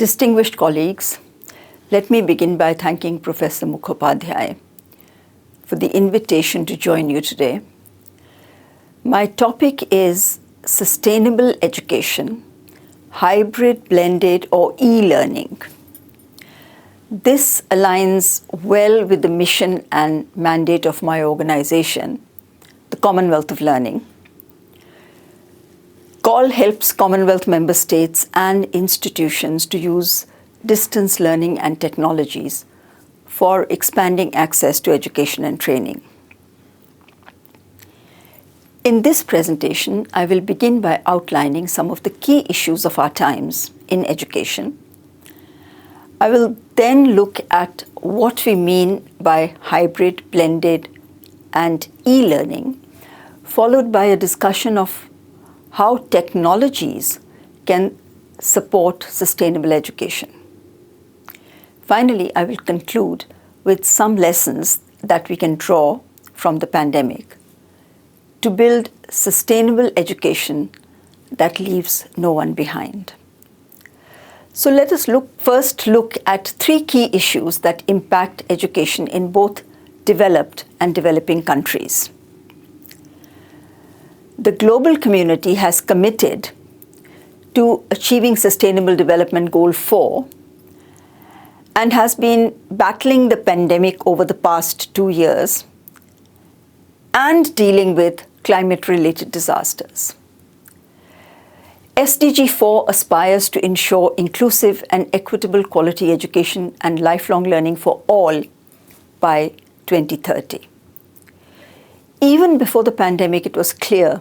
Distinguished colleagues, let me begin by thanking Professor Mukhopadhyay for the invitation to join you today. My topic is sustainable education, hybrid, blended, or e-learning. This aligns well with the mission and mandate of my organization, the Commonwealth of Learning. COL helps Commonwealth member states and institutions to use distance learning and technologies for expanding access to education and training. In this presentation, I will begin by outlining some of the key issues of our times in education. I will then look at what we mean by hybrid, blended, and e-learning, followed by a discussion of how technologies can support sustainable education. Finally, I will conclude with some lessons that we can draw from the pandemic to build sustainable education that leaves no one behind. So let us first look at three key issues that impact education in both developed and developing countries. The global community has committed to achieving Sustainable Development Goal 4 and has been battling the pandemic over the past 2 years and dealing with climate-related disasters. SDG 4 aspires to ensure inclusive and equitable quality education and lifelong learning for all by 2030. Even before the pandemic, it was clear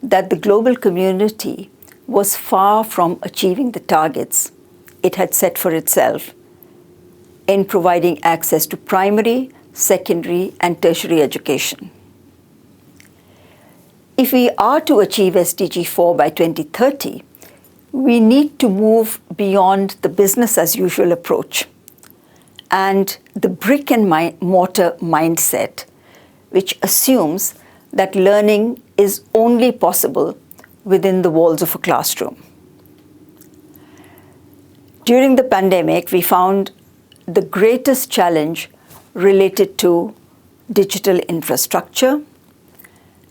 that the global community was far from achieving the targets it had set for itself in providing access to primary, secondary, and tertiary education. If we are to achieve SDG 4 by 2030, we need to move beyond the business as usual approach and the brick and mortar mindset, which assumes that learning is only possible within the walls of a classroom. During the pandemic, we found the greatest challenge related to digital infrastructure,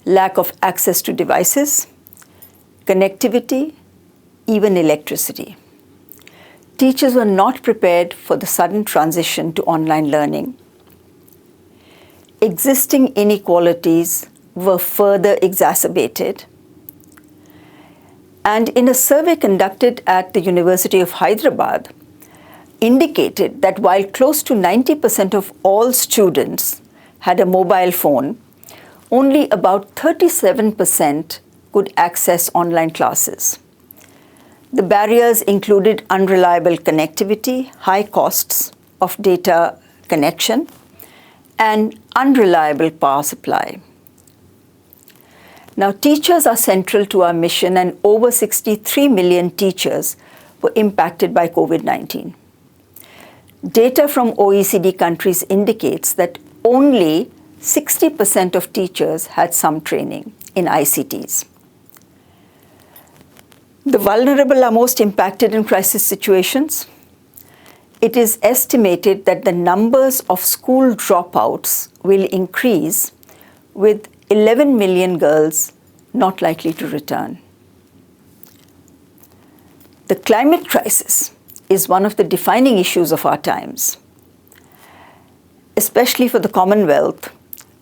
lack of access to devices, connectivity, even electricity. Teachers were not prepared for the sudden transition to online learning. Existing inequalities were further exacerbated. And in a survey conducted at the University of Hyderabad, indicated that while close to 90% of all students had a mobile phone, only about 37% could access online classes. The barriers included unreliable connectivity, high costs of data connection, and unreliable power supply. Now, teachers are central to our mission, and over 63 million teachers were impacted by COVID-19. Data from OECD countries indicates that only 60% of teachers had some training in ICTs. The vulnerable are most impacted in crisis situations. It is estimated that the numbers of school dropouts will increase, with 11 million girls not likely to return. The climate crisis is one of the defining issues of our times, especially for the Commonwealth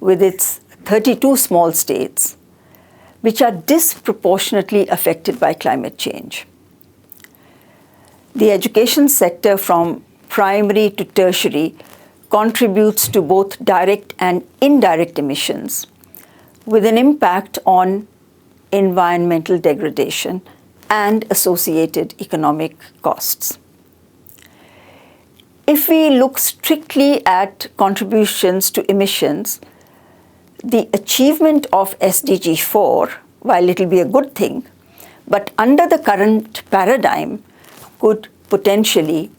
with its 32 small states, which are disproportionately affected by climate change. The education sector from primary to tertiary contributes to both direct and indirect emissions, with an impact on environmental degradation and associated economic costs. If we look strictly at contributions to emissions, the achievement of SDG 4, while it will be a good thing, but under the current paradigm, could potentially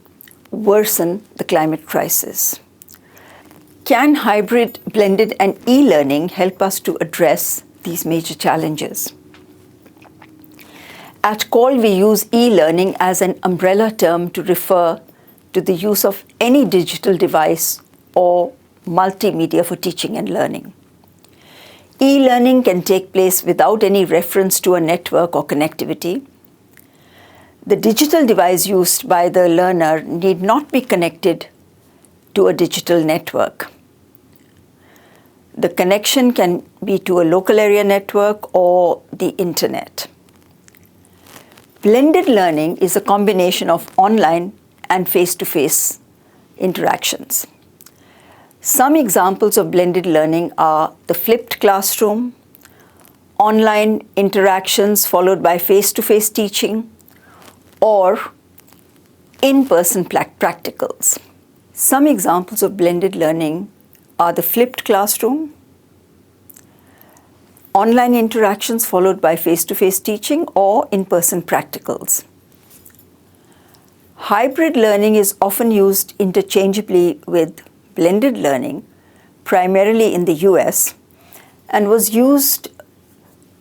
worsen the climate crisis. Can hybrid, blended, and e-learning help us to address these major challenges? At CALL, we use e-learning as an umbrella term to refer to the use of any digital device or multimedia for teaching and learning. E-learning can take place without any reference to a network or connectivity. The digital device used by the learner need not be connected to a digital network. The connection can be to a local area network or the internet. Blended learning is a combination of online and face-to-face interactions. Some examples of blended learning are the flipped classroom, online interactions followed by face-to-face teaching, or in-person practicals. Some examples of blended learning are the flipped classroom, online interactions followed by face-to-face teaching, or in-person practicals. Hybrid learning is often used interchangeably with blended learning, primarily in the US, and was used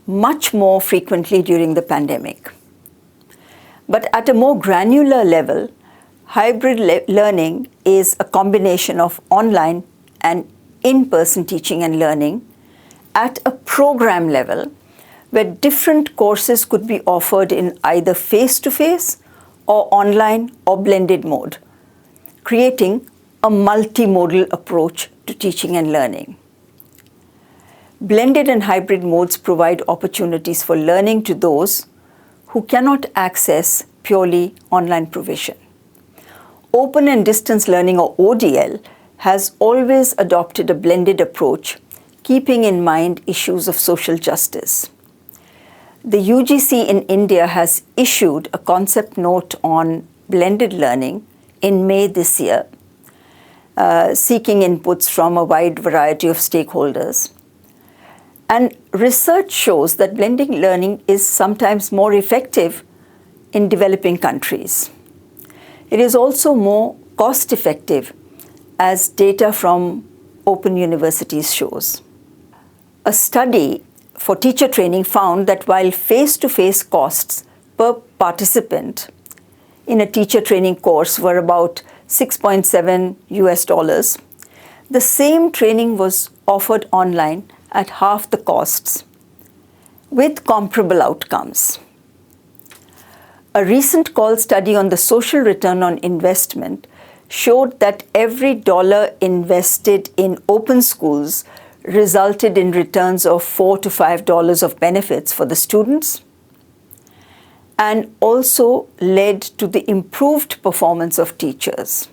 much more frequently during the pandemic. But at a more granular level, hybrid learning is a combination of online and in-person teaching and learning at a program level, where different courses could be offered in either face-to-face or online or blended mode, creating a multimodal approach to teaching and learning. Blended and hybrid modes provide opportunities for learning to those who cannot access purely online provision. Open and distance learning, or ODL, has always adopted a blended approach, keeping in mind issues of social justice. The UGC in India has issued a concept note on blended learning in May this year, seeking inputs from a wide variety of stakeholders. And research shows that blended learning is sometimes more effective in developing countries. It is also more cost-effective, as data from open universities shows. A study for teacher training found that while face-to-face costs per participant in a teacher training course were about $6.7 US, the same training was offered online at half the costs with comparable outcomes. A recent CALL study on the social return on investment showed that every dollar invested in open schools resulted in returns of $4 to $5 of benefits for the students, and also led to the improved performance of teachers.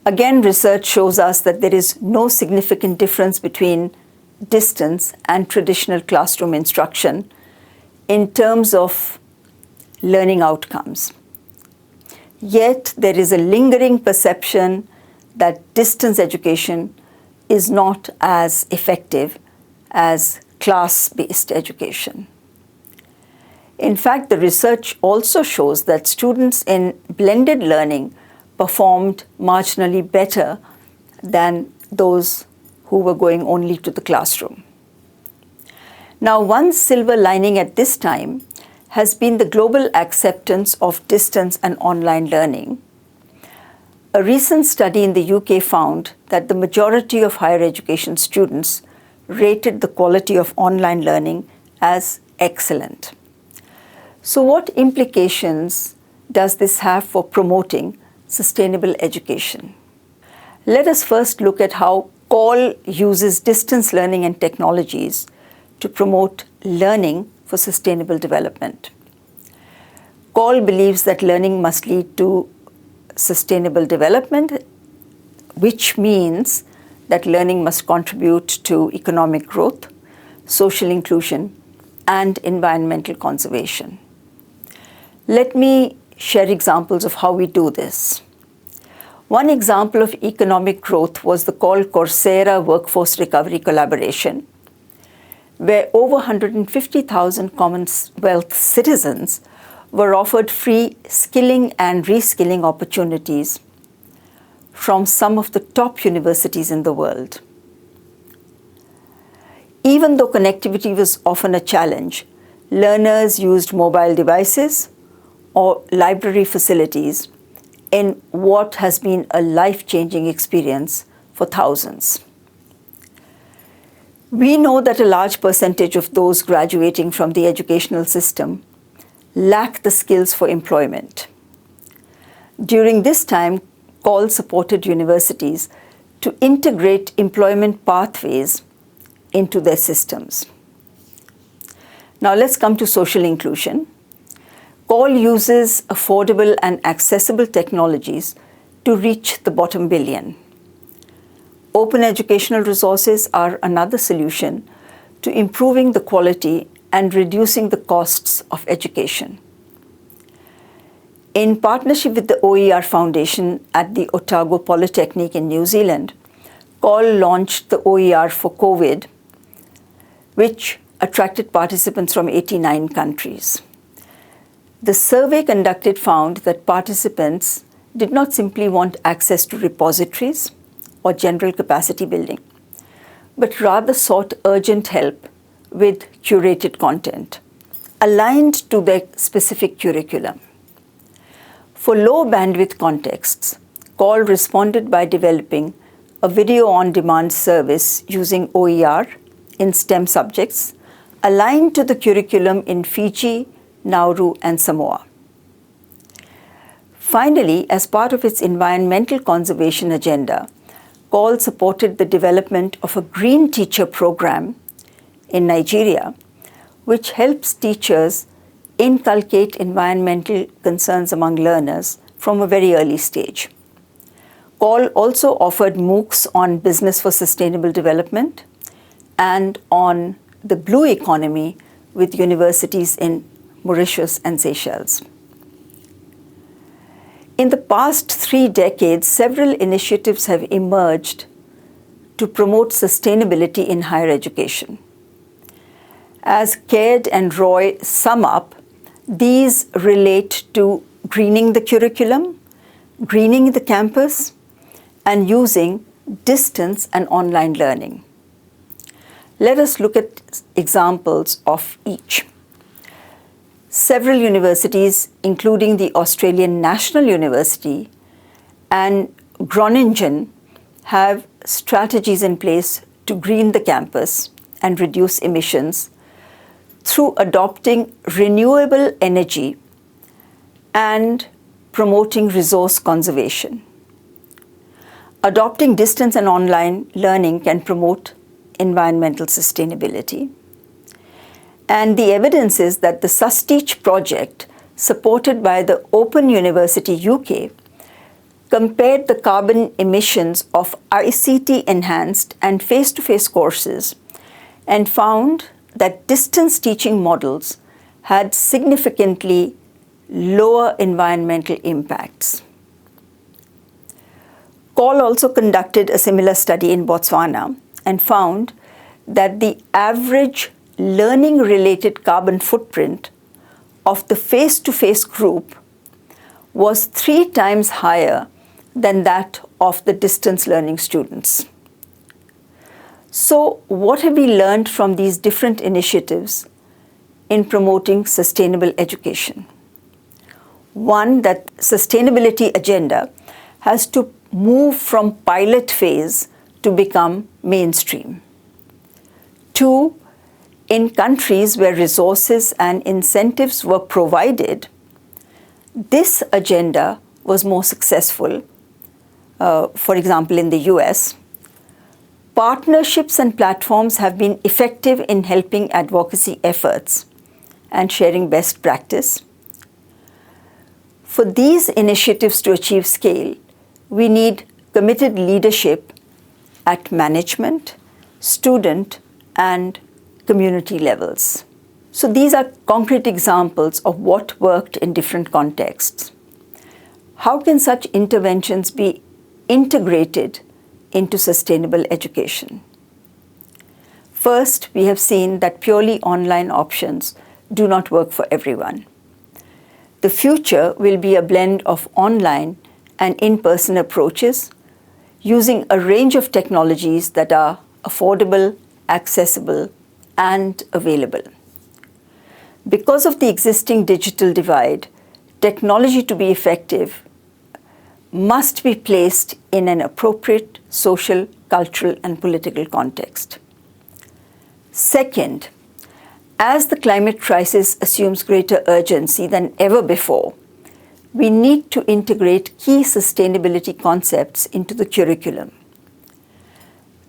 Again, research shows us that there is no significant difference between distance and traditional classroom instruction in terms of learning outcomes. Yet, there is a lingering perception that distance education is not as effective as class-based education. In fact, the research also shows that students in blended learning performed marginally better than those who were going only to the classroom. Now, one silver lining at this time has been the global acceptance of distance and online learning. A recent study in the UK found that the majority of higher education students rated the quality of online learning as excellent. So what implications does this have for promoting sustainable education? Let us first look at how CALL uses distance learning and technologies to promote learning for sustainable development. CALL believes that learning must lead to sustainable development, which means that learning must contribute to economic growth, social inclusion, and environmental conservation. Let me share examples of how we do this. One example of economic growth was the CALL Coursera Workforce Recovery Collaboration, where over 150,000 Commonwealth citizens were offered free skilling and reskilling opportunities from some of the top universities in the world. Even though connectivity was often a challenge, learners used mobile devices or library facilities in what has been a life-changing experience for thousands. We know that a large percentage of those graduating from the educational system lack the skills for employment. During this time, CALL supported universities to integrate employment pathways into their systems. Now let's come to social inclusion. CALL uses affordable and accessible technologies to reach the bottom billion. Open educational resources are another solution to improving the quality and reducing the costs of education. In partnership with the OER Foundation at the Otago Polytechnic in New Zealand, CALL launched the OER for COVID, which attracted participants from 89 countries. The survey conducted found that participants did not simply want access to repositories or general capacity building, but rather sought urgent help with curated content aligned to their specific curriculum. For low bandwidth contexts, CALL responded by developing a video-on-demand service using OER in STEM subjects aligned to the curriculum in Fiji, Nauru, and Samoa. Finally, as part of its environmental conservation agenda, CALL supported the development of a Green Teacher program in Nigeria, which helps teachers inculcate environmental concerns among learners from a very early stage. CALL also offered MOOCs on business for sustainable development and on the blue economy with universities in Mauritius and Seychelles. In the past 3 decades, several initiatives have emerged to promote sustainability in higher education. As Caird and Roy sum up, these relate to greening the curriculum, greening the campus, and using distance and online learning. Let us look at examples of each. Several universities, including the Australian National University and Groningen, have strategies in place to green the campus and reduce emissions through adopting renewable energy and promoting resource conservation. Adopting distance and online learning can promote environmental sustainability. And the evidence is that the SUSTEACH project, supported by the Open University UK, compared the carbon emissions of ICT-enhanced and face-to-face courses and found that distance teaching models had significantly lower environmental impacts. CALL also conducted a similar study in Botswana and found that the average learning-related carbon footprint of the face-to-face group was 3 times higher than that of the distance learning students. So, what have we learned from these different initiatives in promoting sustainable education? One, that sustainability agenda has to move from pilot phase to become mainstream. 2, in countries where resources and incentives were provided, this agenda was more successful. For example, in the US, partnerships and platforms have been effective in helping advocacy efforts and sharing best practice. For these initiatives to achieve scale, we need committed leadership at management, student, and community levels. So these are concrete examples of what worked in different contexts. How can such interventions be integrated into sustainable education? First, we have seen that purely online options do not work for everyone. The future will be a blend of online and in-person approaches using a range of technologies that are affordable, accessible, and available. Because of the existing digital divide, technology to be effective must be placed in an appropriate social, cultural, and political context. Second, as the climate crisis assumes greater urgency than ever before, we need to integrate key sustainability concepts into the curriculum.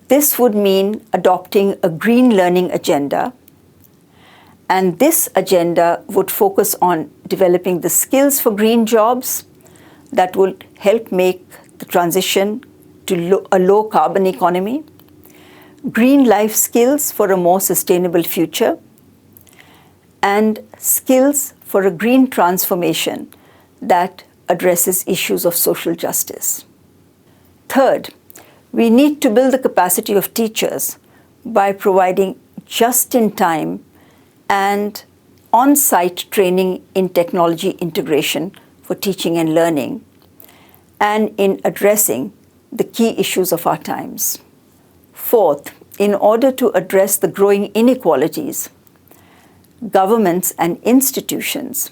This would mean adopting a green learning agenda, and this agenda would focus on developing the skills for green jobs that will help make the transition to a low carbon economy, green life skills for a more sustainable future, and skills for a green transformation that addresses issues of social justice. Third, we need to build the capacity of teachers by providing just-in-time and on-site training in technology integration for teaching and learning, and in addressing the key issues of our times. Fourth, in order to address the growing inequalities, governments and institutions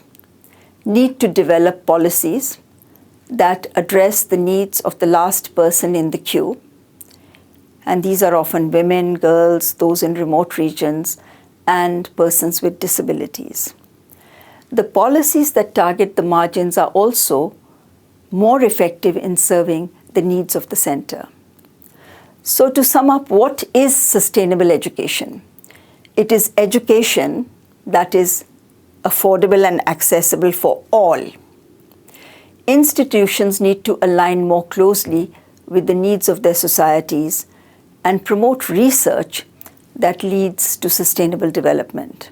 need to develop policies that address the needs of the last person in the queue, and these are often women, girls, those in remote regions, and persons with disabilities. The policies that target the margins are also more effective in serving the needs of the center. So to sum up, what is sustainable education? It is education that is affordable and accessible for all. Institutions need to align more closely with the needs of their societies and promote research that leads to sustainable development.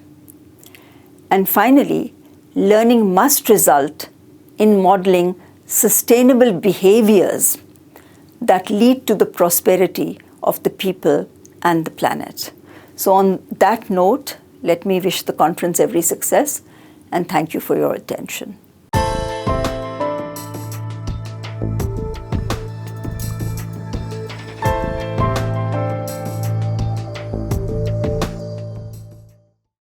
And finally, learning must result in modeling sustainable behaviors that lead to the prosperity of the people and the planet. So on that note, let me wish the conference every success, and thank you for your attention.